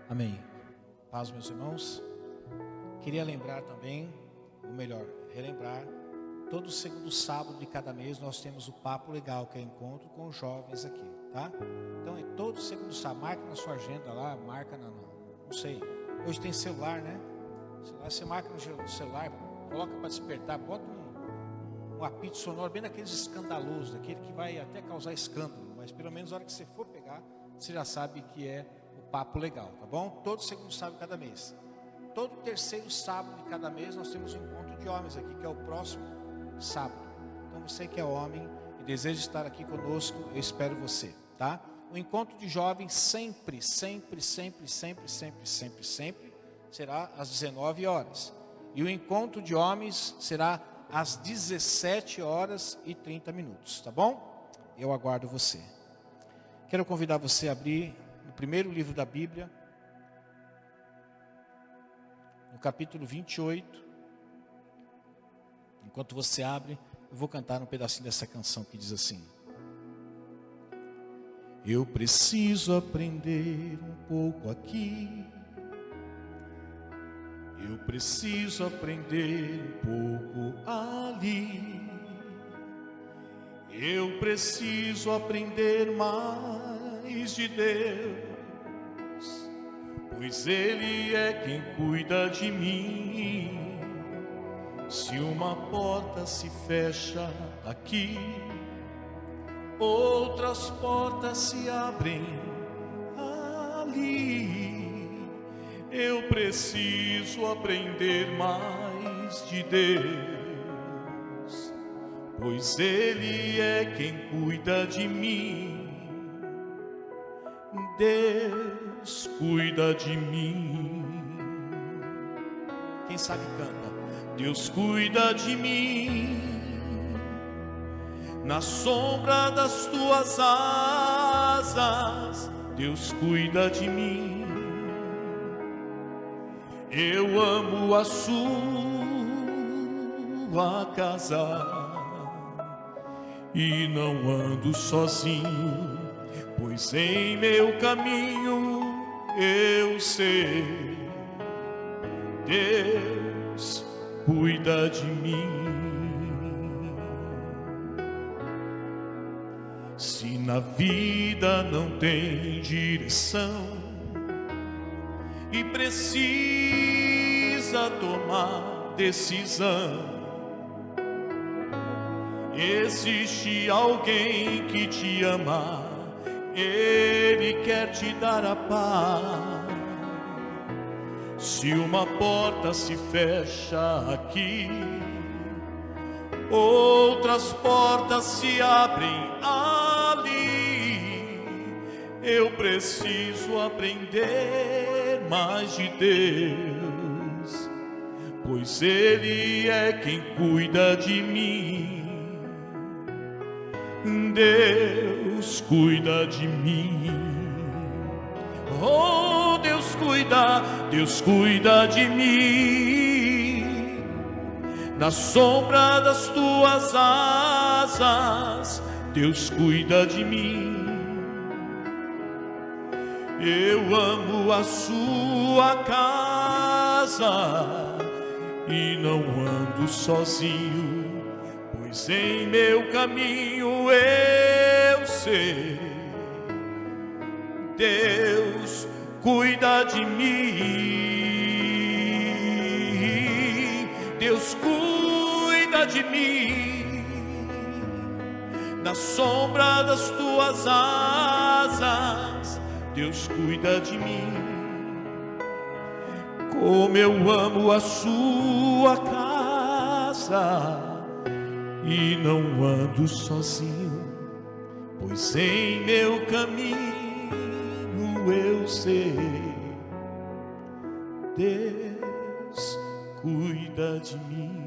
Amém. Paz, meus irmãos. Queria lembrar também, ou melhor, relembrar, todo segundo sábado de cada mês nós temos o Papo Legal, que é encontro com jovens aqui, tá? Então é todo segundo sábado. Marca na sua agenda lá, marca não sei. Hoje tem celular, né? Celular, você marca no celular, coloca para despertar, bota um apito sonoro bem daqueles escandalosos, daquele que vai até causar escândalo, mas pelo menos na hora que você for pegar, você já sabe que é o Papo Legal, tá bom? Todo segundo sábado de cada mês. Todo terceiro sábado de cada mês nós temos um encontro de homens aqui, que é o próximo sábado. Então você que é homem e deseja estar aqui conosco, eu espero você, tá? O encontro de jovens sempre será às 19 horas. E o encontro de homens será às 17h30, tá bom? Eu aguardo você. Quero convidar você a abrir no primeiro livro da Bíblia, no capítulo 28. Enquanto você abre, eu vou cantar um pedacinho dessa canção que diz assim: eu preciso aprender um pouco aqui, eu preciso aprender um pouco ali, eu preciso aprender mais de Deus, pois Ele é quem cuida de mim. Se uma porta se fecha aqui, outras portas se abrem ali. Eu preciso aprender mais de Deus, pois Ele é quem cuida de mim. Deus cuida de mim. Quem sabe canta. Deus cuida de mim, na sombra das tuas asas, Deus cuida de mim. Eu amo a sua casa e não ando sozinho, pois em meu caminho eu sei, Deus cuida de mim. Se na vida não tem direção e precisa tomar decisão, existe alguém que te ama, Ele quer te dar a paz. Se uma porta se fecha aqui, outras portas se abrem ali. Eu preciso aprender mais de Deus, pois Ele é quem cuida de mim. Deus cuida de mim. Oh, Deus cuida de mim. Na sombra das tuas asas, Deus cuida de mim. Eu amo a sua casa e não ando sozinho, pois em meu caminho eu sei, Deus cuida de mim. Deus cuida de mim. Na sombra das tuas asas, Deus cuida de mim. Como eu amo a sua casa e não ando sozinho, pois em meu caminho eu sei, Deus cuida de mim.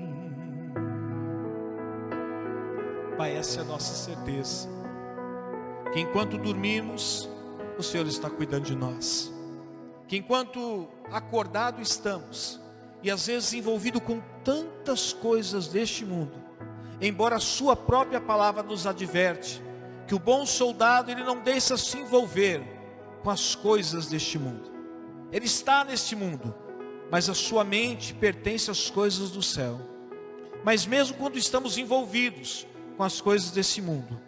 Pai, essa é a nossa certeza, que enquanto dormimos, o Senhor está cuidando de nós, que enquanto acordado estamos, e às vezes envolvido com tantas coisas deste mundo, embora a sua própria palavra nos adverte, que o bom soldado ele não deixa se envolver com as coisas deste mundo, Ele está neste mundo, mas a sua mente pertence às coisas do céu. Mas mesmo quando estamos envolvidos com as coisas desse mundo,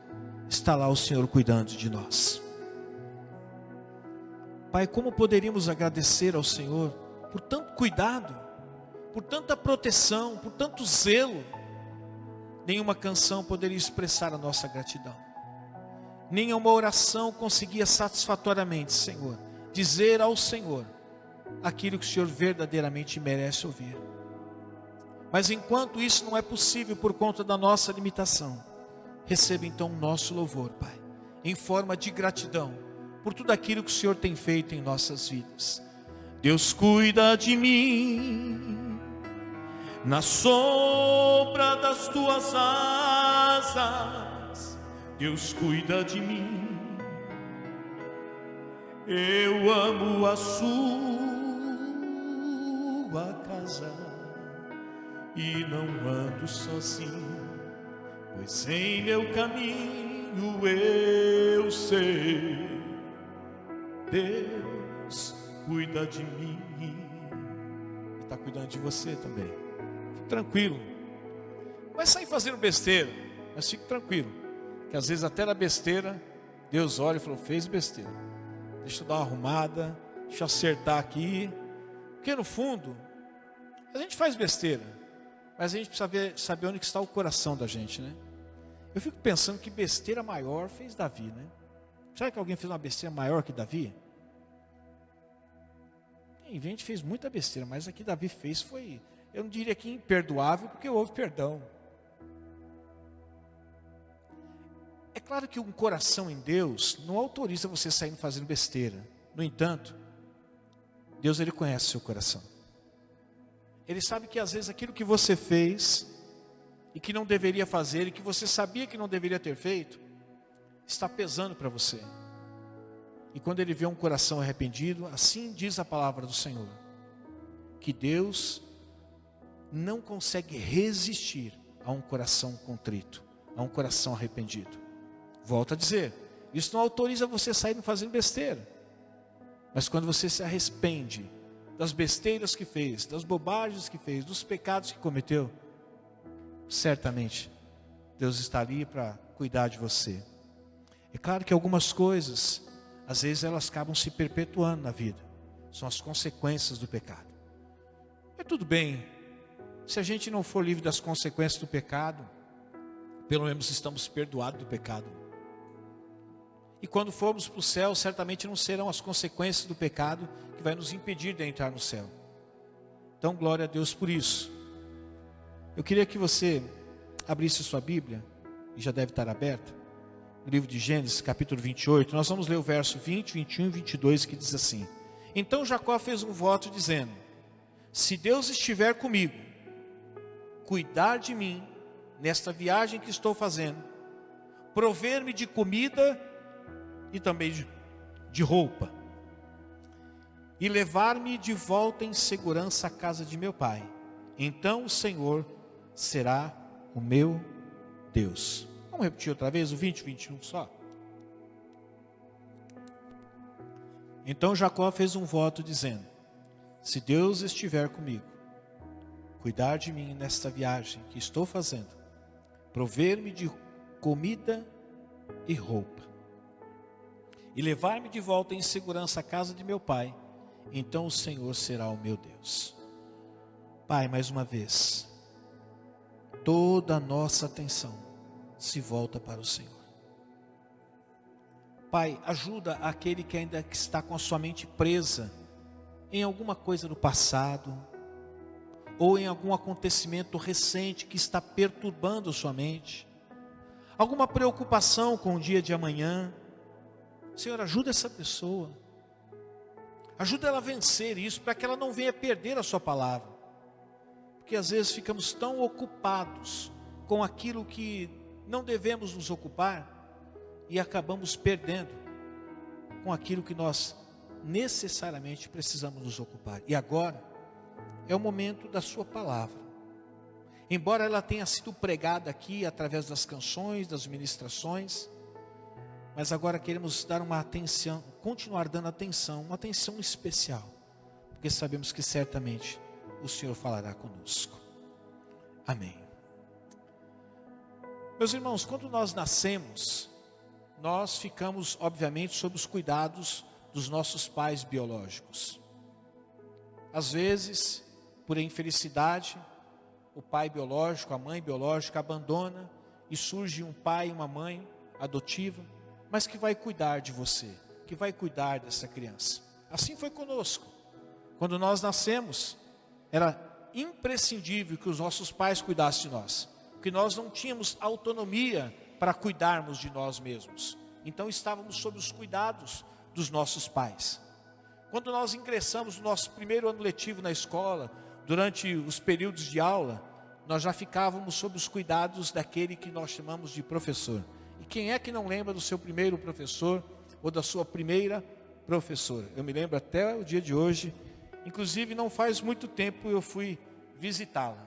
está lá o Senhor cuidando de nós. Pai, como poderíamos agradecer ao Senhor por tanto cuidado, por tanta proteção, por tanto zelo? Nenhuma canção poderia expressar a nossa gratidão. Nenhuma oração conseguia satisfatoriamente, Senhor, dizer ao Senhor aquilo que o Senhor verdadeiramente merece ouvir. Mas enquanto isso não é possível por conta da nossa limitação, receba então o nosso louvor, Pai, em forma de gratidão por tudo aquilo que o Senhor tem feito em nossas vidas. Deus cuida de mim na sombra das tuas asas. Deus cuida de mim. Eu amo a sua casa e não ando sozinho, pois em meu caminho eu sei, Deus cuida de mim. Ele está cuidando de você também. Fique tranquilo. Não vai sair fazendo besteira, mas fique tranquilo, que às vezes até na besteira Deus olha e falou: fez besteira, deixa eu dar uma arrumada, deixa eu acertar aqui. Porque no fundo a gente faz besteira, mas a gente precisa saber onde que está o coração da gente, né? Eu fico pensando que besteira maior fez Davi, né? Será que alguém fez uma besteira maior que Davi? Tem gente que fez muita besteira, mas a que Davi fez foi, eu não diria que imperdoável, porque houve perdão. É claro que um coração em Deus não autoriza você saindo fazendo besteira. No entanto, Deus, Ele conhece o seu coração. Ele sabe que às vezes aquilo que você fez e que não deveria fazer, e que você sabia que não deveria ter feito, está pesando para você. E quando Ele vê um coração arrependido, assim diz a palavra do Senhor, que Deus não consegue resistir a um coração contrito, a um coração arrependido. Volto a dizer, isso não autoriza você a sair fazendo besteira. Mas quando você se arrepende das besteiras que fez, das bobagens que fez, dos pecados que cometeu, certamente Deus está ali para cuidar de você. É claro que algumas coisas, às vezes elas acabam se perpetuando na vida. São as consequências do pecado. É tudo bem, se a gente não for livre das consequências do pecado, pelo menos estamos perdoados do pecado. E quando formos para o céu, certamente não serão as consequências do pecado que vai nos impedir de entrar no céu. Então, glória a Deus por isso. Eu queria que você abrisse sua Bíblia, e já deve estar aberta, no livro de Gênesis, capítulo 28. Nós vamos ler o verso 20, 21 e 22, que diz assim: Então Jacó fez um voto dizendo: se Deus estiver comigo, cuidar de mim nesta viagem que estou fazendo, prover-me de comida e também de roupa, e levar-me de volta em segurança à casa de meu pai, então o Senhor será o meu Deus. Vamos repetir outra vez o 20 e 21 só. Então Jacó fez um voto dizendo: se Deus estiver comigo, cuidar de mim nesta viagem que estou fazendo, prover-me de comida e roupa, e levar-me de volta em segurança à casa de meu pai, então o Senhor será o meu Deus. Pai, mais uma vez, toda a nossa atenção se volta para o Senhor. Pai, ajuda aquele que ainda está com a sua mente presa em alguma coisa do passado, ou em algum acontecimento recente que está perturbando sua mente, alguma preocupação com o dia de amanhã. Senhor, ajuda essa pessoa, ajuda ela a vencer isso, para que ela não venha perder a sua palavra, porque às vezes ficamos tão ocupados com aquilo que não devemos nos ocupar, e acabamos perdendo com aquilo que nós necessariamente precisamos nos ocupar. E agora é o momento da sua palavra. Embora ela tenha sido pregada aqui através das canções, das ministrações, mas agora queremos dar uma atenção, continuar dando atenção, uma atenção especial porque sabemos que certamente o Senhor falará conosco. Amém. Meus irmãos, quando nós nascemos, nós ficamos, obviamente, sob os cuidados dos nossos pais biológicos. Às vezes, por infelicidade, o pai biológico, a mãe biológica abandona e surge um pai e uma mãe adotiva, mas que vai cuidar de você, que vai cuidar dessa criança. Assim foi conosco. Quando nós nascemos, era imprescindível que os nossos pais cuidassem de nós, porque nós não tínhamos autonomia para cuidarmos de nós mesmos. Então estávamos sob os cuidados dos nossos pais. Quando nós ingressamos no nosso primeiro ano letivo na escola, durante os períodos de aula, nós já ficávamos sob os cuidados daquele que nós chamamos de professor. E quem é que não lembra do seu primeiro professor ou da sua primeira professora? Eu me lembro até o dia de hoje, inclusive não faz muito tempo eu fui visitá-la.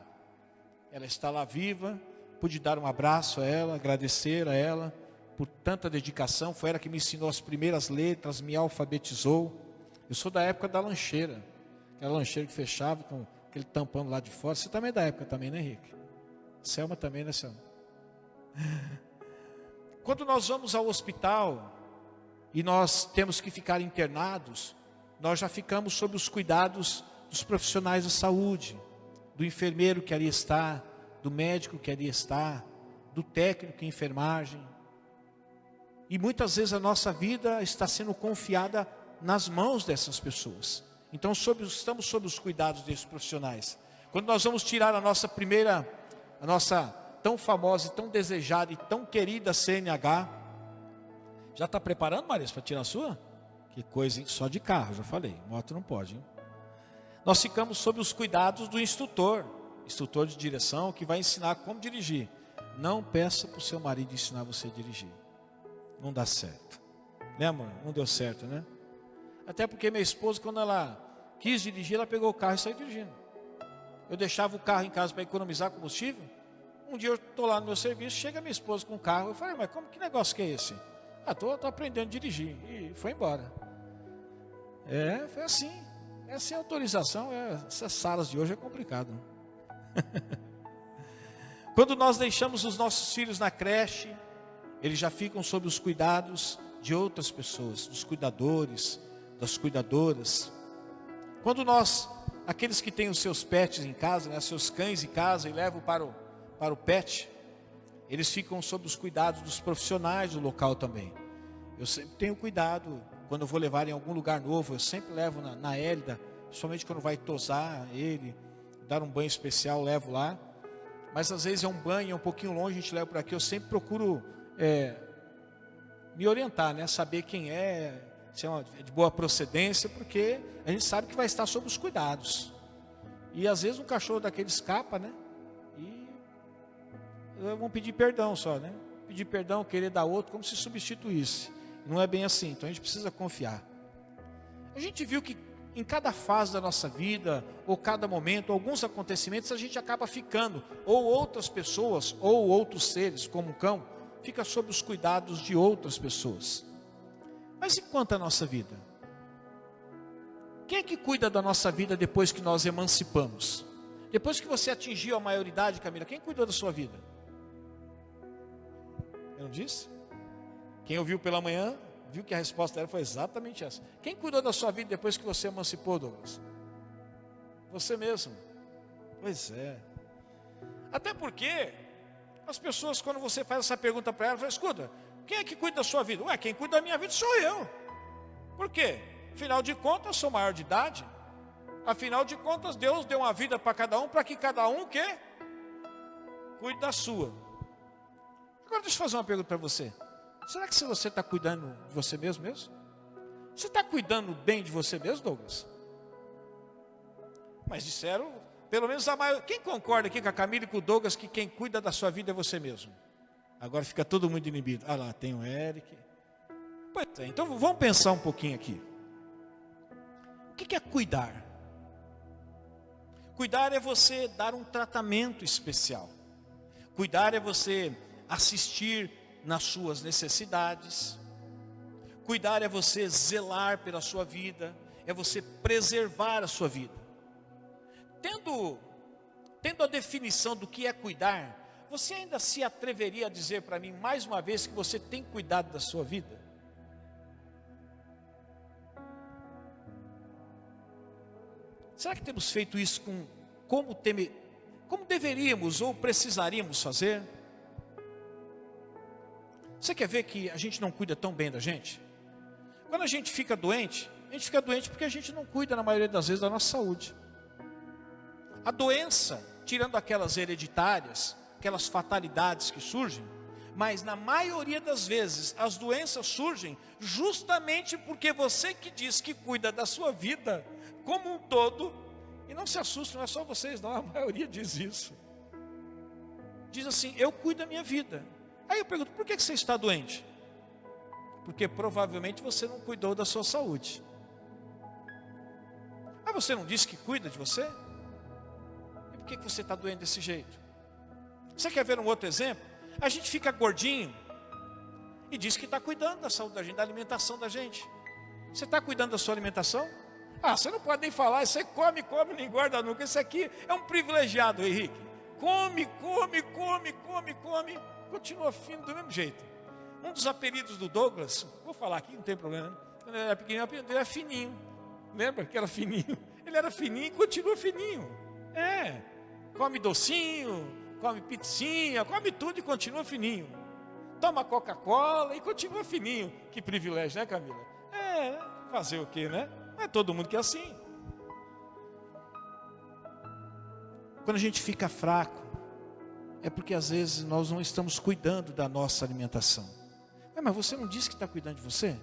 Ela está lá viva, pude dar um abraço a ela, agradecer a ela por tanta dedicação. Foi ela que me ensinou as primeiras letras, me alfabetizou. Eu sou da época da lancheira, aquela lancheira que fechava com aquele tampão lá de fora. Você também é da época também, né, Henrique? Selma também, né, Selma? Quando nós vamos ao hospital e nós temos que ficar internados, nós já ficamos sob os cuidados dos profissionais da saúde, do enfermeiro que ali está, do médico que ali está, do técnico em enfermagem. E muitas vezes a nossa vida está sendo confiada nas mãos dessas pessoas. Então estamos sob os cuidados desses profissionais. Quando nós vamos tirar a nossa tão famosa e tão desejada e tão querida CNH, já está preparando, Marisa, para tirar a sua? Que coisa, hein? Só de carro, já falei, moto não pode, hein? Nós ficamos sob os cuidados do instrutor de direção, que vai ensinar como dirigir. Não peça para o seu marido ensinar você a dirigir, não dá certo, né, amor? Não deu certo, né? Até porque minha esposa, quando ela quis dirigir, ela pegou o carro e saiu dirigindo. Eu deixava o carro em casa para economizar combustível. Um dia eu estou lá no meu serviço, chega minha esposa com o carro, eu falei, mas que negócio que é esse? Estou aprendendo a dirigir, e foi embora. Foi assim. Essa é a autorização, essas salas de hoje é complicado. Quando nós deixamos os nossos filhos na creche, eles já ficam sob os cuidados de outras pessoas, dos cuidadores, das cuidadoras. Quando aqueles que têm os seus pets em casa, né, seus cães em casa e levam para o pet, eles ficam sob os cuidados dos profissionais do local também. Eu sempre tenho cuidado, quando eu vou levar em algum lugar novo, eu sempre levo na Hélida, somente quando vai tosar ele, dar um banho especial, levo lá. Mas às vezes é um banho, é um pouquinho longe, a gente leva por aqui, eu sempre procuro me orientar, né, saber quem se é de boa procedência, porque a gente sabe que vai estar sob os cuidados. E às vezes um cachorro daquele escapa, né? E vão pedir perdão só, né? Pedir perdão, querer dar outro, como se substituísse. Não é bem assim, então a gente precisa confiar. A gente viu que em cada fase da nossa vida, ou cada momento, alguns acontecimentos, a gente acaba ficando, ou outras pessoas, ou outros seres, como um cão, fica sob os cuidados de outras pessoas. Mas e quanto à nossa vida? Quem é que cuida da nossa vida depois que nós emancipamos? Depois que você atingiu a maioridade, Camila, quem cuidou da sua vida? Eu não disse? Quem ouviu pela manhã, viu que a resposta dela foi exatamente essa. Quem cuidou da sua vida depois que você emancipou, Douglas? Você mesmo. Pois é. Até porque as pessoas, quando você faz essa pergunta para elas, falam, escuta, quem é que cuida da sua vida? Ué, quem cuida da minha vida sou eu. Por quê? Afinal de contas, eu sou maior de idade. Afinal de contas, Deus deu uma vida para cada um, para que cada um cuide da sua. Agora deixa eu fazer uma pergunta para você. Será que se você está cuidando de você mesmo? Você está cuidando bem de você mesmo, Douglas? Mas disseram, pelo menos a maioria. Quem concorda aqui com a Camila e com o Douglas que quem cuida da sua vida é você mesmo? Agora fica todo mundo inibido. Ah lá, tem o Eric. Pois é, então vamos pensar um pouquinho aqui. O que é cuidar? Cuidar é você dar um tratamento especial. Cuidar é você assistir nas suas necessidades. Cuidar é você zelar pela sua vida, é você preservar a sua vida. Tendo a definição do que é cuidar, você ainda se atreveria a dizer para mim, mais uma vez, que você tem cuidado da sua vida? Será que temos feito isso como deveríamos ou precisaríamos fazer? Você quer ver que a gente não cuida tão bem da gente? Quando a gente fica doente porque a gente não cuida, na maioria das vezes, da nossa saúde. A doença, tirando aquelas hereditárias, aquelas fatalidades que surgem, mas na maioria das vezes, as doenças surgem justamente porque você que diz que cuida da sua vida como um todo, e não se assuste, não é só vocês não, a maioria diz isso. Diz assim, eu cuido da minha vida. Aí eu pergunto, por que você está doente? Porque provavelmente você não cuidou da sua saúde. Mas você não disse que cuida de você? E por que você está doente desse jeito? Você quer ver um outro exemplo? A gente fica gordinho e diz que está cuidando da saúde da gente, da alimentação da gente. Você está cuidando da sua alimentação? Ah, você não pode nem falar, você come, não engorda nunca. Esse aqui é um privilegiado, Henrique. Come, continua fino do mesmo jeito. Um dos apelidos do Douglas, vou falar aqui, não tem problema, né? Quando ele era pequenininho, o apelido dele era fininho. Lembra que era fininho? Ele era fininho e continua fininho. Come docinho, come pizzinha, come tudo e continua fininho. Toma Coca-Cola e continua fininho. Que privilégio, né, Camila? Fazer o quê, né? Não é todo mundo que é assim. Quando a gente fica fraco, é porque às vezes nós não estamos cuidando da nossa alimentação. Mas você não disse que está cuidando de você?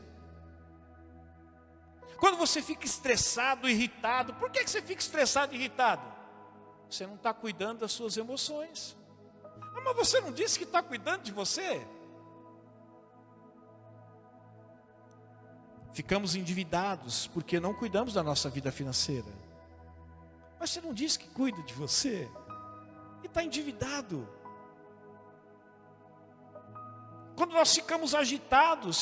Quando você fica estressado, irritado, por que você fica estressado e irritado? Você não está cuidando das suas emoções. Mas você não disse que está cuidando de você? Ficamos endividados porque não cuidamos da nossa vida financeira. Mas você não disse que cuida de você? E está endividado. Quando nós ficamos agitados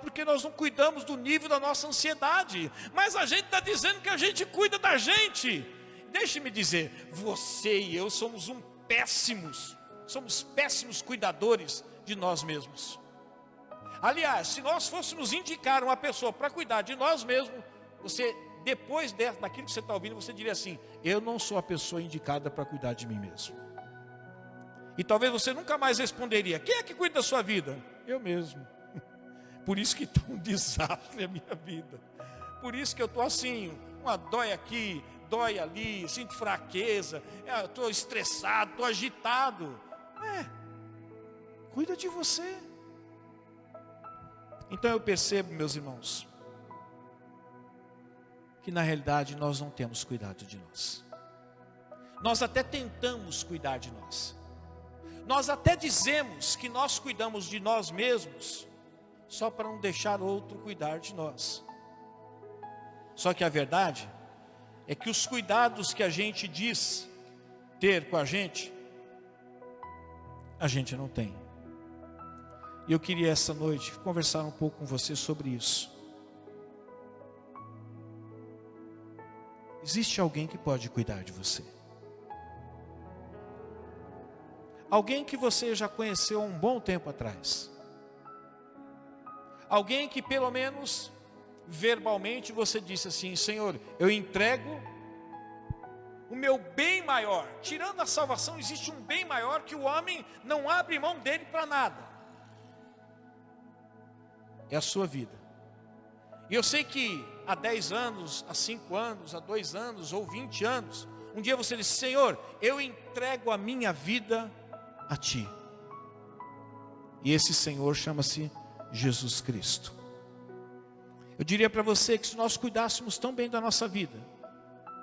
porque nós não cuidamos do nível da nossa ansiedade. Mas a gente está dizendo que a gente cuida da gente. Deixe-me dizer, você e eu somos péssimos cuidadores de nós mesmos. Aliás, se nós fôssemos indicar uma pessoa para cuidar de nós mesmos, você, depois daquilo que você está ouvindo, você diria assim, eu não sou a pessoa indicada para cuidar de mim mesmo. E talvez você nunca mais responderia, quem é que cuida da sua vida? Eu mesmo. Por isso que está um desastre a minha vida. Por isso que eu estou assim, uma dói aqui, dói ali, sinto fraqueza, estou estressado, estou agitado. Cuida de você. Então eu percebo, meus irmãos, que na realidade nós não temos cuidado de nós. Nós até tentamos cuidar de nós. Nós até dizemos que nós cuidamos de nós mesmos, só para não deixar outro cuidar de nós. Só que a verdade é que os cuidados que a gente diz ter com a gente não tem. E eu queria essa noite conversar um pouco com você sobre isso. Existe alguém que pode cuidar de você. Alguém que você já conheceu há um bom tempo atrás. Alguém que pelo menos verbalmente você disse assim, Senhor, eu entrego o meu bem maior. Tirando a salvação, existe um bem maior que o homem não abre mão dele para nada. É a sua vida. E eu sei que há 10 anos, há 5 anos, há 2 anos ou 20 anos, um dia você disse, Senhor, eu entrego a minha vida a Ti. E esse Senhor chama-se Jesus Cristo. Eu diria para você que se nós cuidássemos tão bem da nossa vida,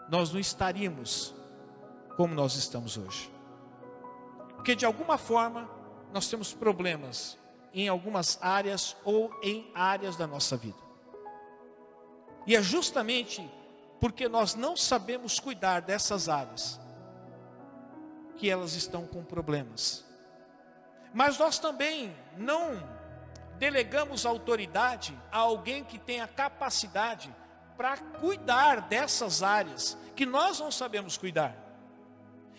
nós não estaríamos como nós estamos hoje. Porque de alguma forma, nós temos problemas em algumas áreas ou em áreas da nossa vida. E é justamente porque nós não sabemos cuidar dessas áreas que elas estão com problemas. Mas nós também não delegamos autoridade a alguém que tenha capacidade para cuidar dessas áreas que nós não sabemos cuidar.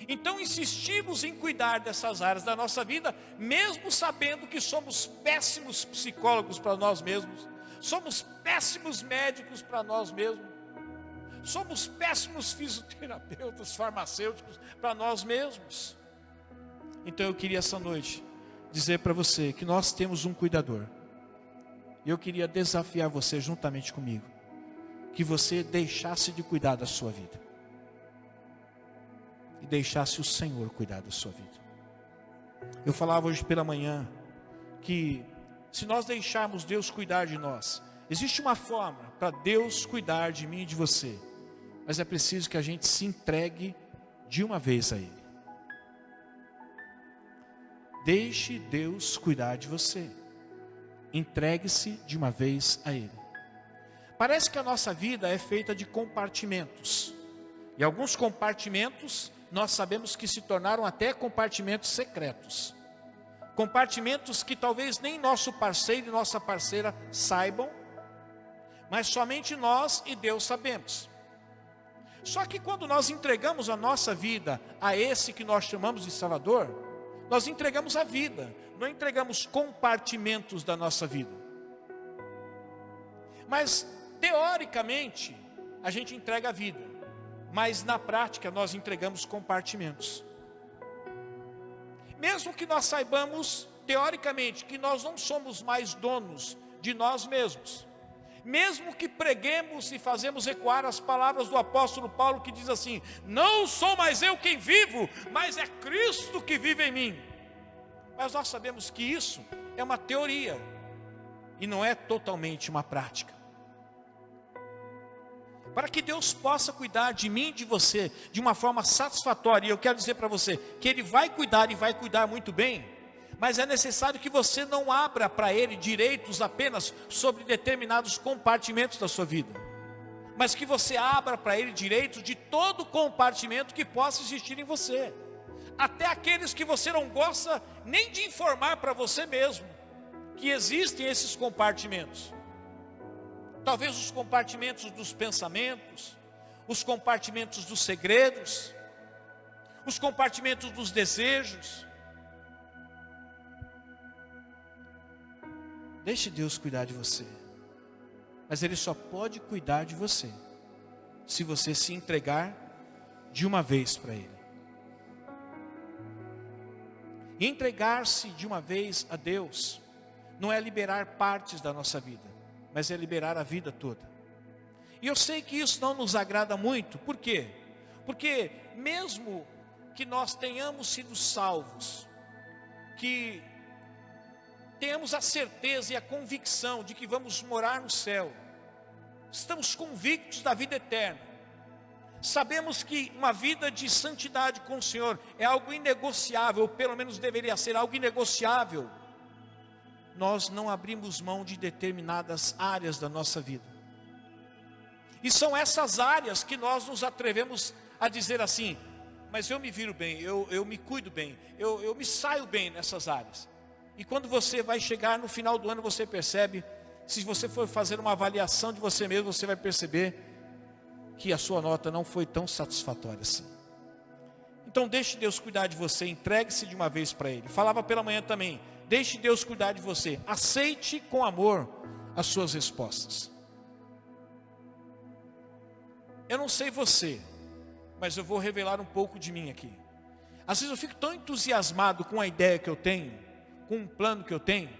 Então insistimos em cuidar dessas áreas da nossa vida, mesmo sabendo que somos péssimos psicólogos para nós mesmos, somos péssimos médicos para nós mesmos, somos péssimos fisioterapeutas, farmacêuticos para nós mesmos. Então eu queria essa noite dizer para você que nós temos um cuidador. E eu queria desafiar você juntamente comigo, que você deixasse de cuidar da sua vida e deixasse o Senhor cuidar da sua vida. Eu falava hoje pela manhã que se nós deixarmos Deus cuidar de nós, existe uma forma para Deus cuidar de mim e de você, mas é preciso que a gente se entregue de uma vez a Ele. Deixe Deus cuidar de você. Entregue-se de uma vez a Ele. Parece que a nossa vida é feita de compartimentos. E alguns compartimentos nós sabemos que se tornaram até compartimentos secretos. Compartimentos que talvez nem nosso parceiro e nossa parceira saibam, mas somente nós e Deus sabemos. Só que quando nós entregamos a nossa vida a esse que nós chamamos de Salvador, nós entregamos a vida, não entregamos compartimentos da nossa vida. Mas, teoricamente, a gente entrega a vida, mas na prática nós entregamos compartimentos. Mesmo que nós saibamos, teoricamente, que nós não somos mais donos de nós mesmos, mesmo que preguemos e fazemos ecoar as palavras do apóstolo Paulo, que diz assim: não sou mais eu quem vivo, mas é Cristo que vive em mim. Mas nós sabemos que isso é uma teoria e não é totalmente uma prática. Para que Deus possa cuidar de mim e de você de uma forma satisfatória, e eu quero dizer para você que Ele vai cuidar e vai cuidar muito bem, mas é necessário que você não abra para Ele direitos apenas sobre determinados compartimentos da sua vida, mas que você abra para Ele direitos de todo compartimento que possa existir em você, até aqueles que você não gosta nem de informar para você mesmo, que existem esses compartimentos. Talvez os compartimentos dos pensamentos, os compartimentos dos segredos, os compartimentos dos desejos. Deixe Deus cuidar de você, mas Ele só pode cuidar de você se você se entregar de uma vez para Ele. E entregar-se de uma vez a Deus não é liberar partes da nossa vida, mas é liberar a vida toda. E eu sei que isso não nos agrada muito. Por quê? Porque mesmo que nós tenhamos sido salvos, que tenhamos a certeza e a convicção de que vamos morar no céu, estamos convictos da vida eterna, sabemos que uma vida de santidade com o Senhor é algo inegociável, ou pelo menos deveria ser algo inegociável, nós não abrimos mão de determinadas áreas da nossa vida. E são essas áreas que nós nos atrevemos a dizer assim: mas eu me viro bem, eu me cuido bem, eu me saio bem nessas áreas. E quando você vai chegar no final do ano, você percebe, se você for fazer uma avaliação de você mesmo, você vai perceber que a sua nota não foi tão satisfatória assim. Então deixe Deus cuidar de você, entregue-se de uma vez para Ele. Falava pela manhã também, deixe Deus cuidar de você, aceite com amor as suas respostas. Eu não sei você, mas eu vou revelar um pouco de mim aqui. Às vezes eu fico tão entusiasmado com a ideia que eu tenho, com um plano que eu tenho,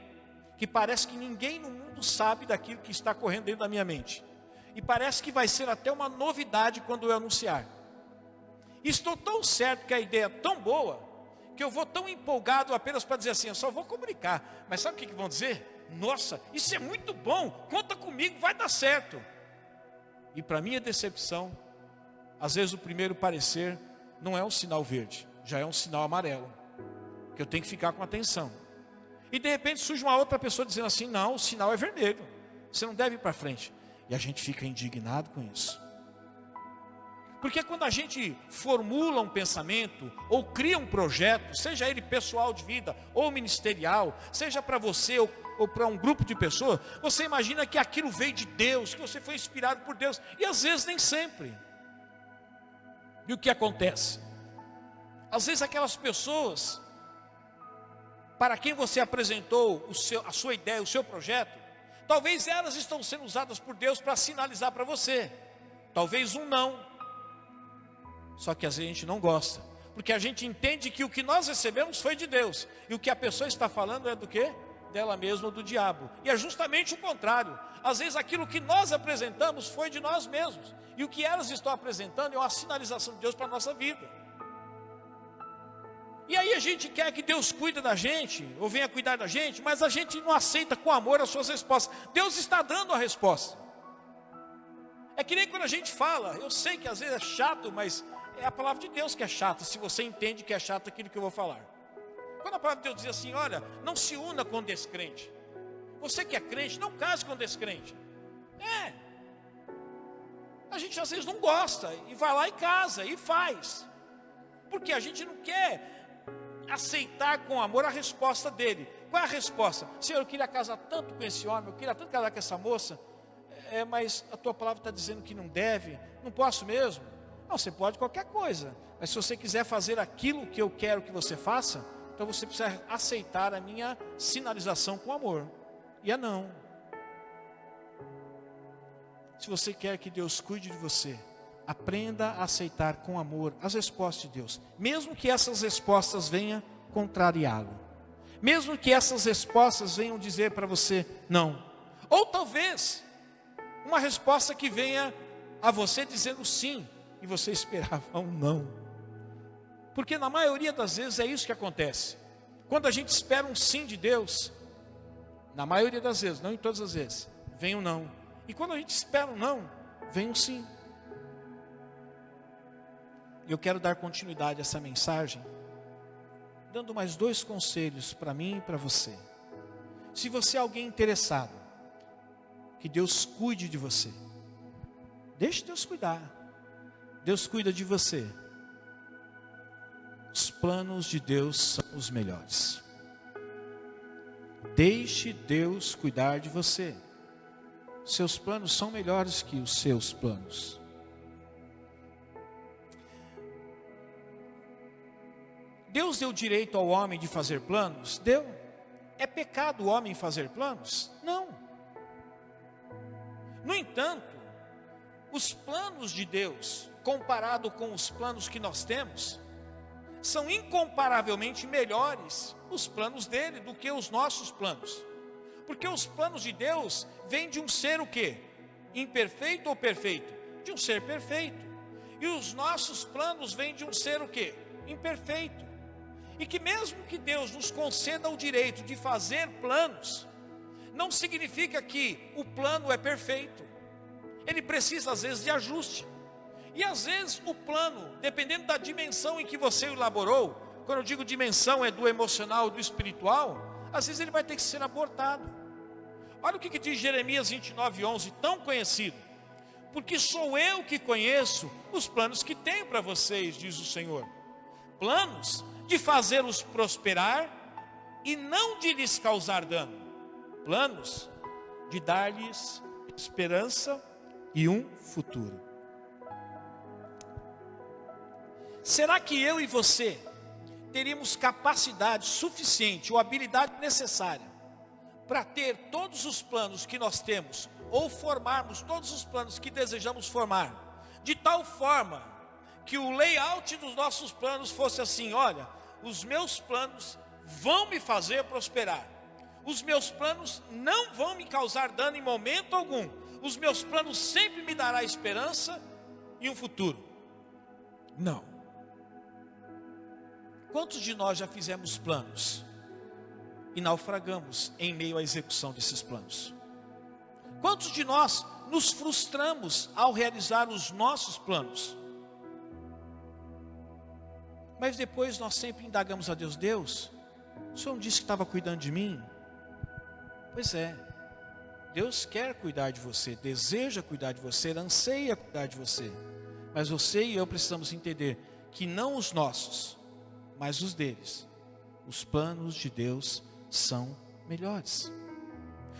que parece que ninguém no mundo sabe daquilo que está correndo dentro da minha mente. E parece que vai ser até uma novidade quando eu anunciar. Estou tão certo que a ideia é tão boa, que eu vou tão empolgado apenas para dizer assim: eu só vou comunicar. Mas sabe o que vão dizer? Nossa, isso é muito bom, conta comigo, vai dar certo. E para minha decepção, às vezes o primeiro parecer não é um sinal verde, já é um sinal amarelo, que eu tenho que ficar com atenção. E de repente surge uma outra pessoa dizendo assim: não, o sinal é vermelho, você não deve ir para frente. E a gente fica indignado com isso. Porque quando a gente formula um pensamento, ou cria um projeto, seja ele pessoal de vida, ou ministerial, seja para você ou para um grupo de pessoas, você imagina que aquilo veio de Deus, que você foi inspirado por Deus, e às vezes nem sempre. E o que acontece? Às vezes aquelas pessoas, para quem você apresentou a sua ideia, o seu projeto, talvez elas estão sendo usadas por Deus para sinalizar para você, talvez um não. Só que às vezes a gente não gosta, porque a gente entende que o que nós recebemos foi de Deus, e o que a pessoa está falando é do quê? Dela mesma ou do diabo. E é justamente o contrário. Às vezes aquilo que nós apresentamos foi de nós mesmos, e o que elas estão apresentando é uma sinalização de Deus para a nossa vida. E aí a gente quer que Deus cuide da gente, ou venha cuidar da gente, mas a gente não aceita com amor as suas respostas. Deus está dando a resposta. É que nem quando a gente fala, eu sei que às vezes é chato, mas é a palavra de Deus que é chata, se você entende que é chato aquilo que eu vou falar. Quando a palavra de Deus diz assim, olha, não se una com descrente. Você que é crente, não case com descrente. A gente às vezes não gosta, e vai lá e casa, e faz. Porque a gente não quer aceitar com amor a resposta dele. Qual é a resposta? Senhor, eu queria casar tanto com esse homem, eu queria tanto casar com essa moça, mas a tua palavra está dizendo que não deve, não posso mesmo. Não, você pode qualquer coisa, mas se você quiser fazer aquilo que eu quero que você faça, então você precisa aceitar a minha sinalização com amor. E não. Se você quer que Deus cuide de você, aprenda a aceitar com amor as respostas de Deus, mesmo que essas respostas venham contrariá-lo, mesmo que essas respostas venham dizer para você não, ou talvez uma resposta que venha a você dizendo sim, e você esperava um não. Porque na maioria das vezes é isso que acontece. Quando a gente espera um sim de Deus, na maioria das vezes, não em todas as vezes, vem um não. E quando a gente espera um não, vem um sim. Eu quero dar continuidade a essa mensagem, dando mais 2 conselhos para mim e para você. Se você é alguém interessado, que Deus cuide de você, deixe Deus cuidar. Deus cuida de você. Os planos de Deus são os melhores. Deixe Deus cuidar de você. Seus planos são melhores que os seus planos. Deus deu direito ao homem de fazer planos? Deu. É pecado o homem fazer planos? Não. No entanto, os planos de Deus, comparado com os planos que nós temos, são incomparavelmente melhores os planos dele do que os nossos planos. Porque os planos de Deus vêm de um ser o quê? Imperfeito ou perfeito? De um ser perfeito. E os nossos planos vêm de um ser o quê? Imperfeito. E que mesmo que Deus nos conceda o direito de fazer planos, não significa que o plano é perfeito. Ele precisa às vezes de ajuste. E às vezes o plano, dependendo da dimensão em que você o elaborou, quando eu digo dimensão é do emocional, do espiritual, às vezes ele vai ter que ser abortado. Olha o que diz Jeremias 29:11, tão conhecido. Porque sou eu que conheço os planos que tenho para vocês, diz o Senhor. Planos de fazê-los prosperar e não de lhes causar dano. Planos de dar-lhes esperança e um futuro. Será que eu e você teríamos capacidade suficiente ou habilidade necessária para ter todos os planos que nós temos, ou formarmos todos os planos que desejamos formar, de tal forma que o layout dos nossos planos fosse assim: olha, os meus planos vão me fazer prosperar, os meus planos não vão me causar dano em momento algum, os meus planos sempre me dará esperança e um futuro? Não. Quantos de nós já fizemos planos e naufragamos em meio à execução desses planos? Quantos de nós nos frustramos ao realizar os nossos planos? Mas depois nós sempre indagamos a Deus: Deus, o Senhor não disse que estava cuidando de mim? Pois é, Deus quer cuidar de você, deseja cuidar de você, anseia cuidar de você. Mas você e eu precisamos entender que não os nossos, mas os deles. Os planos de Deus são melhores.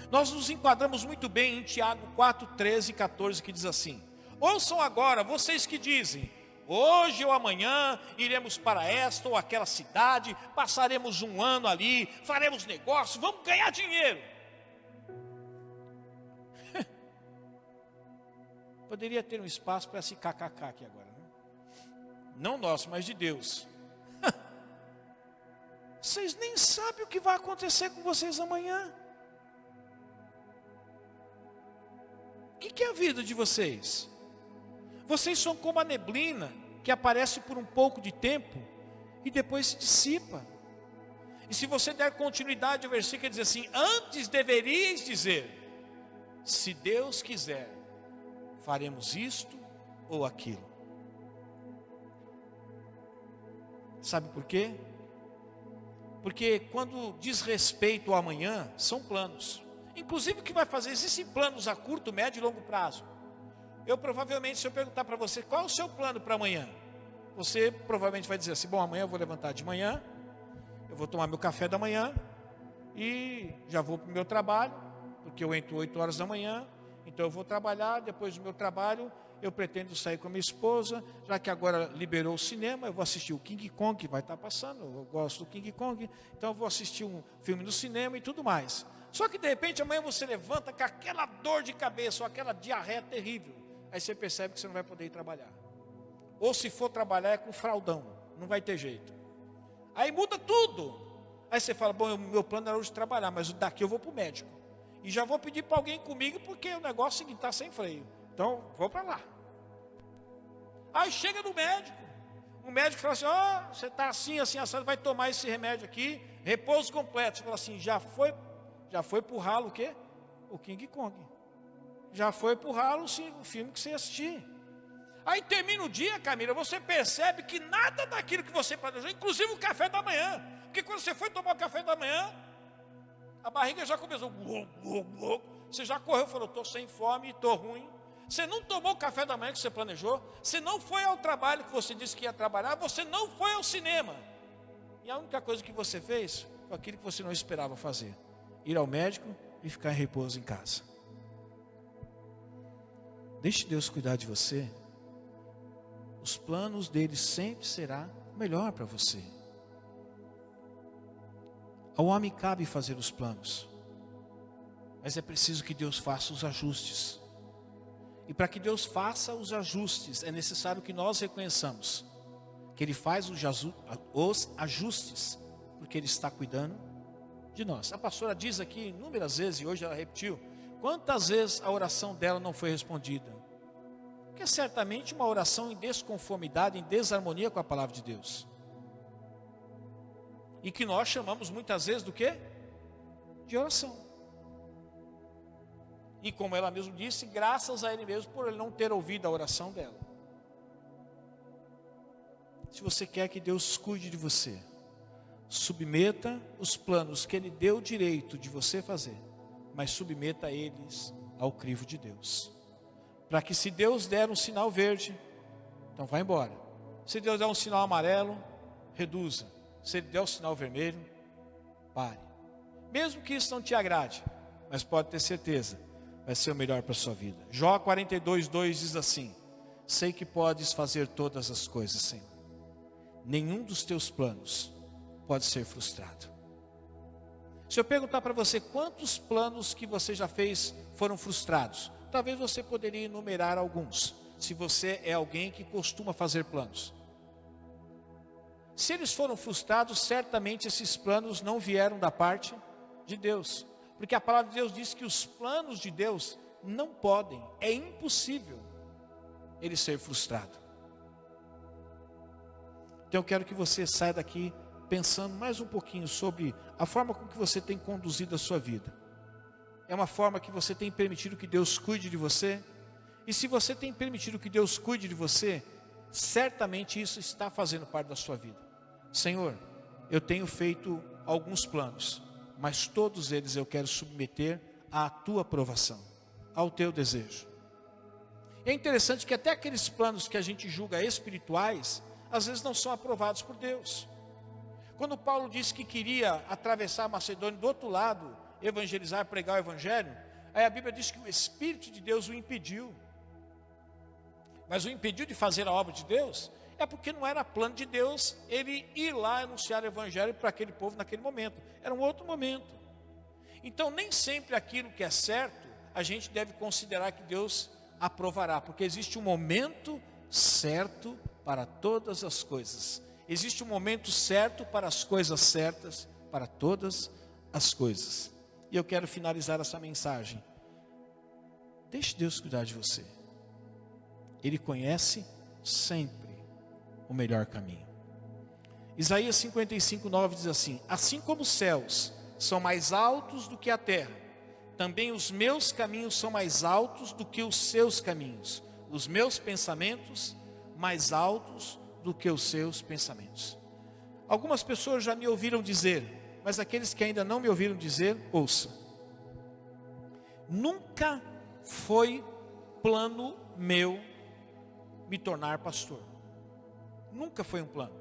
Nós nos enquadramos muito bem em Tiago 4, 13 e 14, que diz assim: ouçam agora, vocês que dizem, hoje ou amanhã iremos para esta ou aquela cidade, passaremos um ano ali, faremos negócio, vamos ganhar dinheiro. Poderia ter um espaço para esse kkk aqui agora, né? Não nosso, mas de Deus. Vocês nem sabem o que vai acontecer com vocês amanhã. O que é a vida de vocês? Vocês são como a neblina que aparece por um pouco de tempo e depois se dissipa. E se você der continuidade ao versículo, ele diz assim: antes deveríeis dizer, se Deus quiser, faremos isto ou aquilo. Sabe por quê? Porque quando diz respeito ao amanhã, são planos. Inclusive o que vai fazer, existem planos a curto, médio e longo prazo. Eu provavelmente, se eu perguntar para você, qual é o seu plano para amanhã? Você provavelmente vai dizer assim: bom, amanhã eu vou levantar de manhã, eu vou tomar meu café da manhã e já vou para o meu trabalho, porque eu entro 8 horas da manhã, então eu vou trabalhar. Depois do meu trabalho eu pretendo sair com a minha esposa, já que agora liberou o cinema, eu vou assistir o King Kong, que vai estar passando, eu gosto do King Kong, então eu vou assistir um filme no cinema e tudo mais. Só que de repente amanhã você levanta com aquela dor de cabeça, ou aquela diarreia terrível, aí você percebe que você não vai poder ir trabalhar. Ou se for trabalhar é com fraldão, não vai ter jeito. Aí muda tudo. Aí você fala: bom, meu plano era hoje trabalhar, mas daqui eu vou para o médico. E já vou pedir para alguém comigo, porque o negócio seguinte está sem freio. Então, vou para lá. Aí chega no médico. O médico fala assim: ó, você está assim, assim, assado, vai tomar esse remédio aqui, repouso completo. Você fala assim: já foi para o ralo o quê? O King Kong. Já foi para o ralo o filme que você ia assistir. Aí termina o dia, Camila, você percebe que nada daquilo que você planejou, inclusive o café da manhã. Porque quando você foi tomar o café da manhã, a barriga já começou. Você já correu e falou: estou sem fome, estou ruim. Você não tomou o café da manhã que você planejou. Você não foi ao trabalho que você disse que ia trabalhar. Você não foi ao cinema. E a única coisa que você fez foi aquilo que você não esperava fazer: ir ao médico e ficar em repouso em casa. Deixe Deus cuidar de você. Os planos dele sempre será melhor para você. Ao homem cabe fazer os planos, mas é preciso que Deus faça os ajustes. E para que Deus faça os ajustes, é necessário que nós reconheçamos que Ele faz os ajustes, porque Ele está cuidando de nós. A pastora diz aqui inúmeras vezes, e hoje ela repetiu, quantas vezes a oração dela não foi respondida? Porque é certamente uma oração em desconformidade, em desarmonia com a palavra de Deus. E que nós chamamos muitas vezes do quê? De oração. E como ela mesmo disse, graças a Ele mesmo por Ele não ter ouvido a oração dela. Se você quer que Deus cuide de você, submeta os planos que Ele deu o direito de você fazer, mas submeta eles ao crivo de Deus. Para que se Deus der um sinal verde, então vá embora. Se Deus der um sinal amarelo, reduza. Se Ele der um sinal vermelho, pare. Mesmo que isso não te agrade, mas pode ter certeza, vai ser o melhor para a sua vida. Jó 42:2 diz assim: sei que podes fazer todas as coisas, Senhor. Nenhum dos teus planos pode ser frustrado. Se eu perguntar para você quantos planos que você já fez foram frustrados, talvez você poderia enumerar alguns, se você é alguém que costuma fazer planos. Se eles foram frustrados, certamente esses planos não vieram da parte de Deus. Porque a palavra de Deus diz que os planos de Deus não podem, é impossível ele ser frustrado. Então eu quero que você saia daqui pensando mais um pouquinho sobre a forma com que você tem conduzido a sua vida. É uma forma que você tem permitido que Deus cuide de você? E se você tem permitido que Deus cuide de você, certamente isso está fazendo parte da sua vida. Senhor, eu tenho feito alguns planos, mas todos eles eu quero submeter à tua aprovação, ao teu desejo. É interessante que até aqueles planos que a gente julga espirituais, às vezes não são aprovados por Deus. Quando Paulo disse que queria atravessar a Macedônia do outro lado, evangelizar, pregar o evangelho, aí a Bíblia diz que o Espírito de Deus o impediu. Mas o impediu de fazer a obra de Deus é porque não era plano de Deus ele ir lá anunciar o evangelho para aquele povo naquele momento. Era um outro momento. Então nem sempre aquilo que é certo a gente deve considerar que Deus aprovará, porque existe um momento certo para todas as coisas. Existe um momento certo para as coisas certas, para todas as coisas. E eu quero finalizar essa mensagem. Deixe Deus cuidar de você. Ele conhece sempre o melhor caminho. Isaías 55:9 diz assim: assim como os céus são mais altos do que a terra, também os meus caminhos são mais altos do que os seus caminhos, os meus pensamentos mais altos do que os seus pensamentos. Algumas pessoas já me ouviram dizer, mas aqueles que ainda não me ouviram dizer, ouça. Nunca foi plano meu me tornar pastor. Nunca foi um plano.